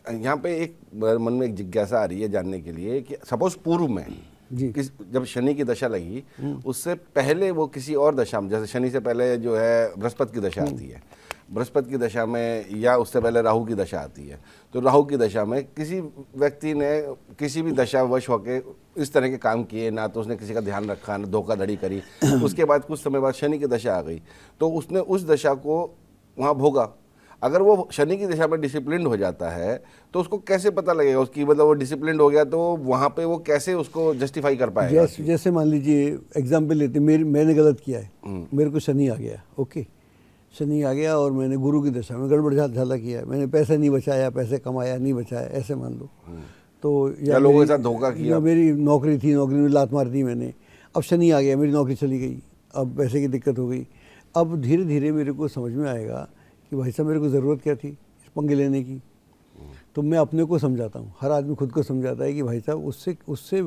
यहाँ पे एक मन में एक जिज्ञासा आ रही है जानने के लिए कि सपोज पूर्व में जी जब शनि की दशा लगी उससे पहले वो किसी और दशा में, जैसे शनि से पहले जो है बृहस्पति की दशा आती है, बृहस्पति की दशा में या उससे पहले राहु की दशा आती है, तो राहु की दशा में किसी व्यक्ति ने किसी भी दशावश होकर इस तरह के काम किए, ना तो उसने किसी का ध्यान रखा, ना धोखाधड़ी करी, उसके बाद कुछ समय बाद शनि की दशा आ गई तो उसने उस दशा को वहाँ भोगा। अगर वो शनि की दशा में डिसिप्लिन हो जाता है तो उसको कैसे पता लगेगा उसकी, मतलब वो डिसिप्लिन हो गया तो वहाँ पे वो कैसे उसको जस्टिफाई कर पाएगा? जैसे मान लीजिए एग्जाम्पल लेते, मैंने गलत किया है, मेरे को शनि आ गया, ओके, शनि आ गया और मैंने गुरु की दशा में गड़बड़ झाला किया, मैंने पैसे नहीं बचाया, पैसे कमाया नहीं बचाया, ऐसे मान लो, तो या लोगों के साथ धोखा किया, मेरी नौकरी थी, नौकरी में लात मार दी मैंने, अब शनि आ गया, मेरी नौकरी चली गई, अब पैसे की दिक्कत हो गई। अब धीरे धीरे मेरे को समझ में आएगा कि भाई साहब मेरे को ज़रूरत क्या थी इस पंगे लेने की। तो मैं अपने को समझाता हूँ, हर आदमी खुद को समझाता है कि भाई साहब उससे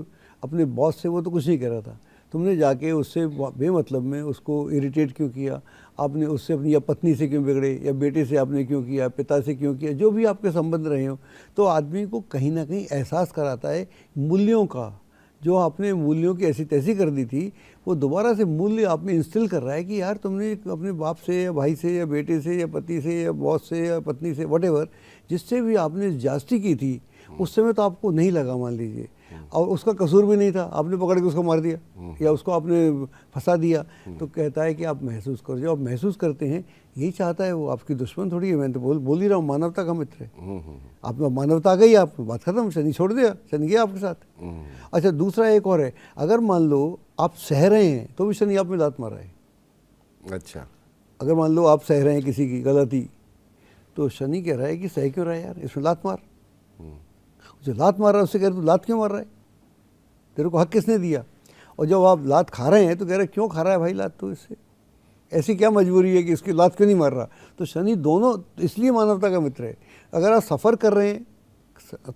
अपने बॉस से वो तो कुछ नहीं कह रहा था, तुमने जाके उससे बेमतलब में उसको इरिटेट क्यों किया, आपने उससे अपनी या पत्नी से क्यों बिगड़े, या बेटे से आपने क्यों किया, पिता से क्यों किया, जो भी आपके संबंध रहे हो। तो आदमी को कहीं ना कहीं एहसास कराता है मूल्यों का, जो आपने मूल्यों की ऐसी तैसी कर दी थी वो दोबारा से मूल्य आप में इंस्टिल कर रहा है कि यार तुमने अपने बाप से या भाई से या बेटे से या पति से या बॉस से या पत्नी से व्हाटएवर जिससे भी आपने ज्यादती की थी उस समय तो आपको नहीं लगा मान लीजिए, और उसका कसूर भी नहीं था, आपने पकड़ के उसको मार दिया या उसको आपने फंसा दिया, तो कहता है कि आप महसूस करो। जो आप महसूस करते हैं यही चाहता है वो, आपकी दुश्मन थोड़ी है। मैं तो बोल ही रहा हूँ, मानवता का मित्र है। आप मानवता गई, आप बात खत्म, शनि छोड़ दिया, शनि गया आपके साथ। अच्छा, दूसरा एक और है, अगर मान लो आप सह रहे हैं तो भी शनि आप में लात मार रहा है। अच्छा, अगर मान लो आप सह रहे हैं किसी की गलती तो शनि कह रहा है कि सह क्यों रहा है यार, इसमें लात मार। जो लात मार रहा है उससे कह रहे तू लात क्यों मार रहा है, तेरे को हक किसने दिया। और जब आप लात खा रहे हैं तो कह रहे क्यों खा रहा है भाई लात, तो इससे ऐसी क्या मजबूरी है कि इसकी लात क्यों नहीं मार रहा। तो शनि दोनों इसलिए मानवता का मित्र है। अगर आप सफ़र कर रहे हैं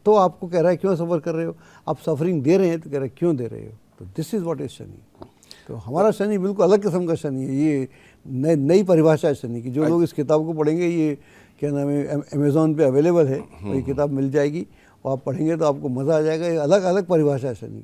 तो आपको कह रहा है क्यों सफ़र कर रहे हो, आप सफरिंग दे रहे हैं तो कह रहा है क्यों दे रहे हो। तो this is what is Shani. तो हमारा शनि बिल्कुल अलग किस्म का शनि है। ये नई परिभाषा है शनि की। जो लोग इस किताब को पढ़ेंगे, ये क्या नाम है, अमेज़ॉन पे अवेलेबल है, तो ये किताब मिल जाएगी और आप पढ़ेंगे तो आपको मज़ा आ जाएगा। ये अलग अलग परिभाषा है शनि।